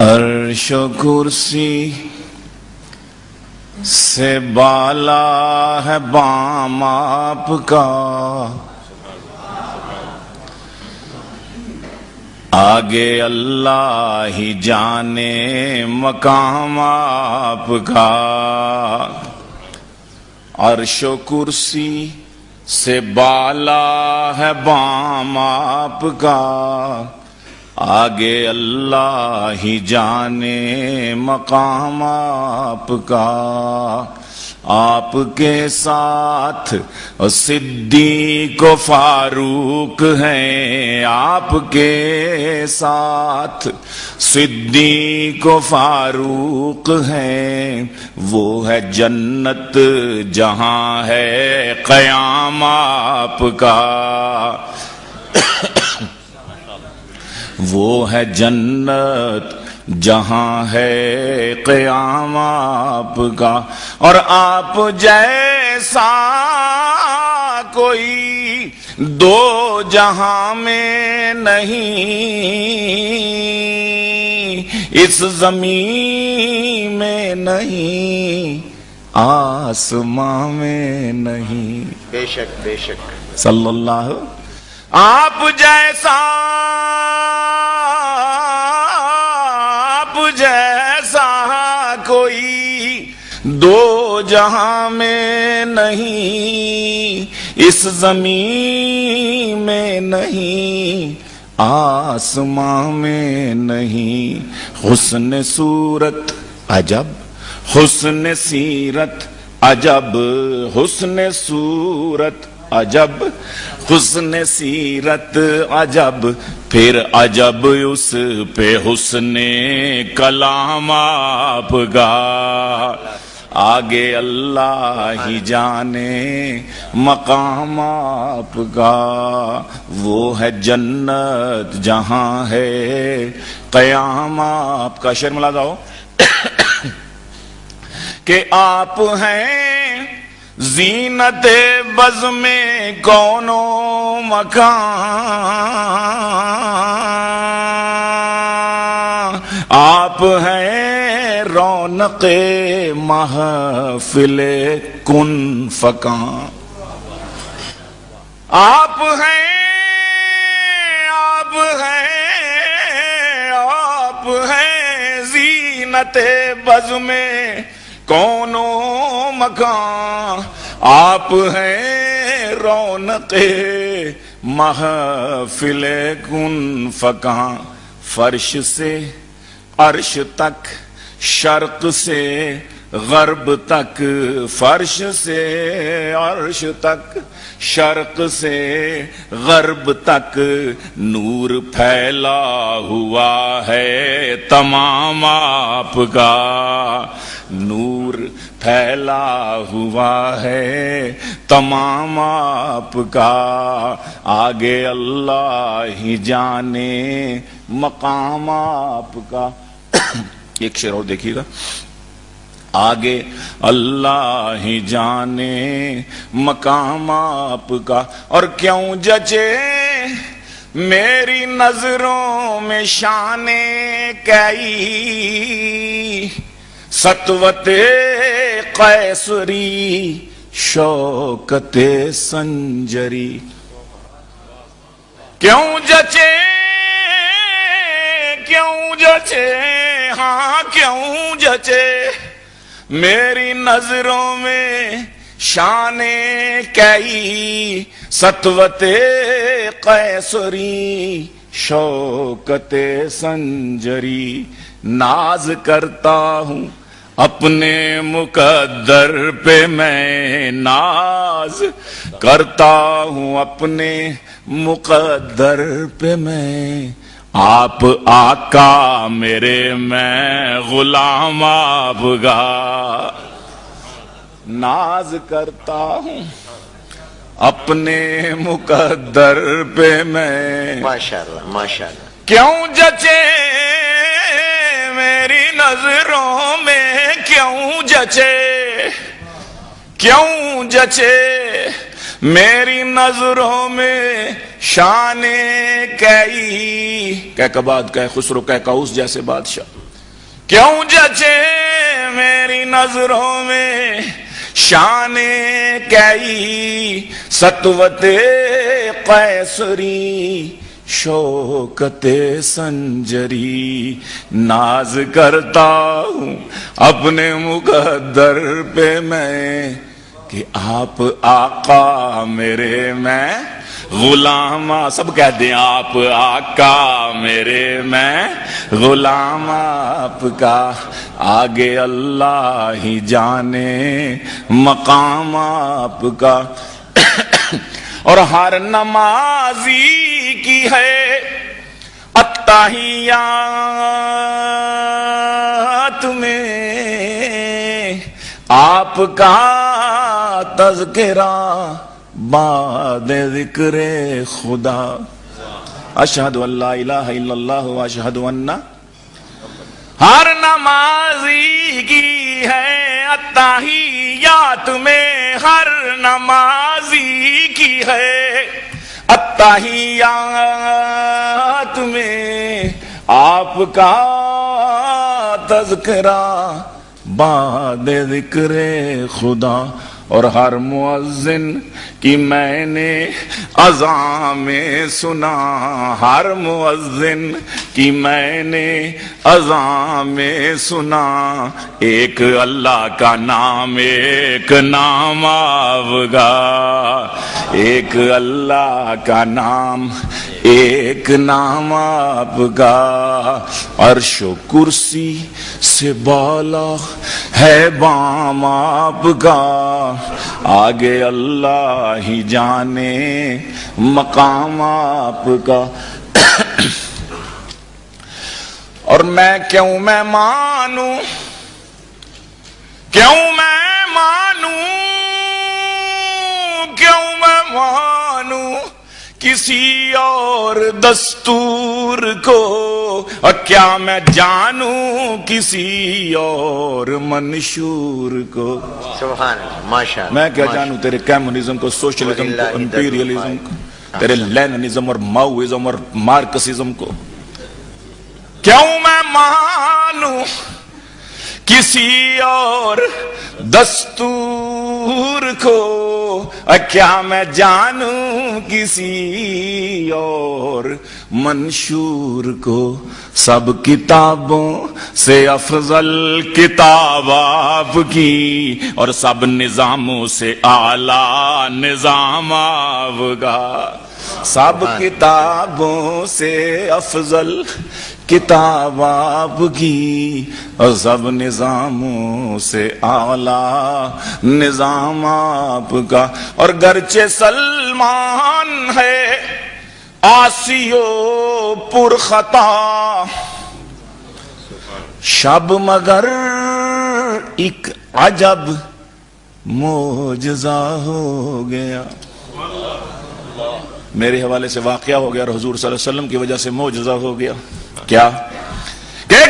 عرش و کرسی سے بالا ہے بام آپ کا، آگے اللہ ہی جانے مقام آپ کا۔ عرش و کرسی سے بالا ہے بام آپ کا، آگے اللہ ہی جانے مقام آپ کا۔ آپ کے ساتھ صدیق و فاروق ہیں، آپ کے ساتھ صدیق و فاروق ہیں، وہ ہے جنت جہاں ہے قیام آپ کا۔ وہ ہے جنت جہاں ہے قیام آپ کا، اور آپ جیسا کوئی دو جہاں میں نہیں، اس زمین میں نہیں، آسماں میں نہیں۔ بے شک بے شک صلی اللہ۔ آپ جیسا کوئی دو جہاں میں نہیں، اس زمین میں نہیں، آسماں میں نہیں۔ حسن صورت عجب، حسن سیرت عجب، حسن صورت عجب، حسن سیرت عجب، پھر عجب اس پہ حسن کلام آپ کا۔ آگے اللہ ہی جانے مقام آپ کا، وہ ہے جنت جہاں ہے قیام آپ کا۔ شعر ملا جاؤ کہ آپ ہیں زینت بزم کون و مکان، آپ ہیں رونق محفل کن فکان، آپ ہیں زینت بزم کون و مکان، آپ ہیں رونق محفل کن فکان۔ فرش سے عرش تک، شرق سے غرب تک، فرش سے عرش تک، شرق سے غرب تک، نور پھیلا ہوا ہے تمام آپ کا، نور پھیلا ہوا ہے تمام آپ کا۔ آگے اللہ ہی جانے مقام آپ کا۔ ایک شعر اور دیکھیے گا، آگے اللہ ہی جانے مقام آپ کا، اور کیوں جچے میری نظروں میں شان کئی، سطوت قیصری شوکت سنجری، کیوں جچے ہاں کیوں جچے میری نظروں میں شان کئی، سطوت قیصری شوکت سنجری، ناز کرتا ہوں اپنے مقدر پہ میں، ناز کرتا ہوں اپنے مقدر پہ میں، آپ آقا میرے میں غلام آپ کا، ناز کرتا ہوں اپنے مقدر پہ میں۔ ماشاءاللہ ماشاءاللہ۔ کیوں جچے میری نظروں میں، کیوں جچے، کیوں جچے میری نظروں میں شان کئی، کہہ کباد کہہ خسرو کہہ کاؤس جیسے بادشاہ، کیوں جچے میری نظروں میں شان کئی سطوت قیصری شوکت سنجری ناز کرتا ہوں اپنے مقدر پہ میں کہ آپ آقا میرے میں غلام سب کہہ دیں آپ آقا میرے میں غلام آپ کا آگے اللہ ہی جانے مقام آپ کا اور ہر نمازی کی ہے التحیات میں آپ کا تذکرہ بعد ذکر خدا اشہد ان لا الہ الا اللہ واشہد ان ہر نمازی کی ہے التحیات میں ہر نمازی کی ہے التحیات میں آپ کا تذکرہ بعد ذکر خدا اور ہر مؤذن کی میں نے اذان میں سنا ہر مؤذن کی میں نے اذان میں سنا ایک اللہ کا نام ایک نام آوگا ایک اللہ کا نام ایک نام آپ کا عرش و کرسی سے بالا ہے بام آپ کا آگے اللہ ہی جانے مقام آپ کا اور میں کیوں میں مانوں کیوں میں مانوں کیوں میں مانوں کسی اور دستور کو اور کیا میں جانوں کسی اور منشور کو سبحان اللہ ماشاء اللہ میں کیا جانوں تیرے کمیونزم کو سوشلزم کو امپیریلزم کو تیرے لیننزم اور ماؤزم اور مارکسزم کو کیوں میں مانوں کسی اور دستور کو کیا میں جانوں کسی اور منشور کو سب کتابوں سے افضل کتاب آپ کی اور سب نظاموں سے اعلیٰ نظام آپ کا سب کتابوں سے افضل کتاب آپ کی اور سب نظاموں سے اعلیٰ نظام آپ کا اور گرچہ سلمان ہے آسیو پر خطا شب مگر ایک عجب معجزہ ہو گیا میرے حوالے سے واقعہ ہو گیا اور حضور صلی اللہ علیہ وسلم کی وجہ سے معجزہ ہو گیا کیا کہ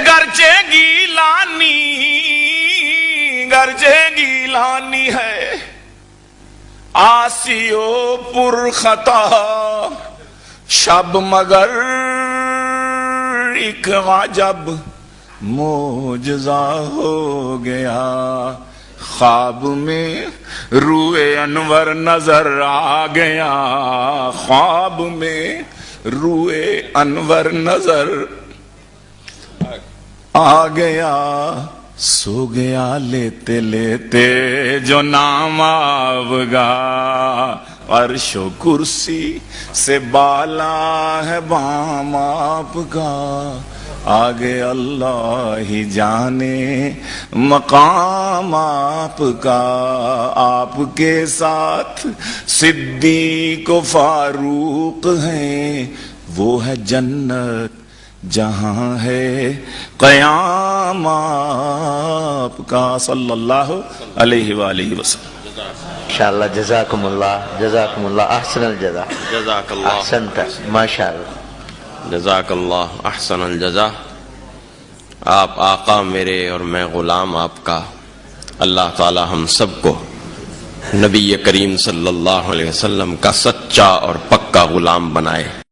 گرچہ گیلانی ہے آسیو پر خطا شب مگر ایک عجب معجزہ ہو گیا خواب میں روئے انور نظر آ گیا خواب میں روئے انور نظر آ گیا سو گیا لیتے لیتے جو نام آوگا عرش و کرسی سے بالا ہے بام آپ کا آگے اللہ ہی جانے مقام آپ کا آپ کے ساتھ صدیق و فاروق ہیں وہ ہے جنت جہاں ہے قیام آپ کا صلی اللہ علیہ وآلہ وسلم انشاءاللہ جزاکم اللہ احسن الجزا جزاک اللہ احسنت ماشاءاللہ جزاک اللہ احسن الجزا آپ آقا میرے اور میں غلام آپ کا اللہ تعالی ہم سب کو نبی کریم صلی اللہ علیہ وسلم کا سچا اور پکا غلام بنائے